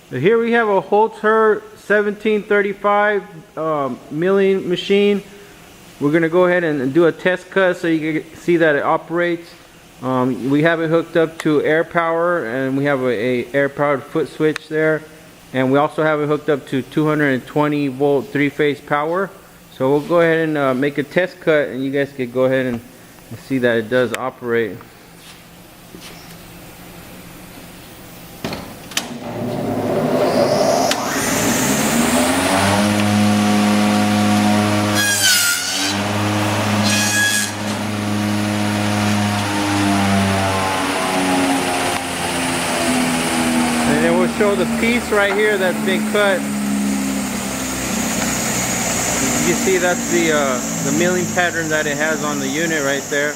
Here we have a Holz-Her 1735 milling machine. We're gonna go ahead and do a test cut so you can see that it operates. We have it hooked up to air power, and we have a air powered foot switch there, and we also have it hooked up to 220 volt 3-phase power. So we'll go ahead and make a test cut, and you guys can go ahead and see that it does operate. And then we'll show the piece right here that's been cut. You see that's the milling pattern that it has on the unit right there.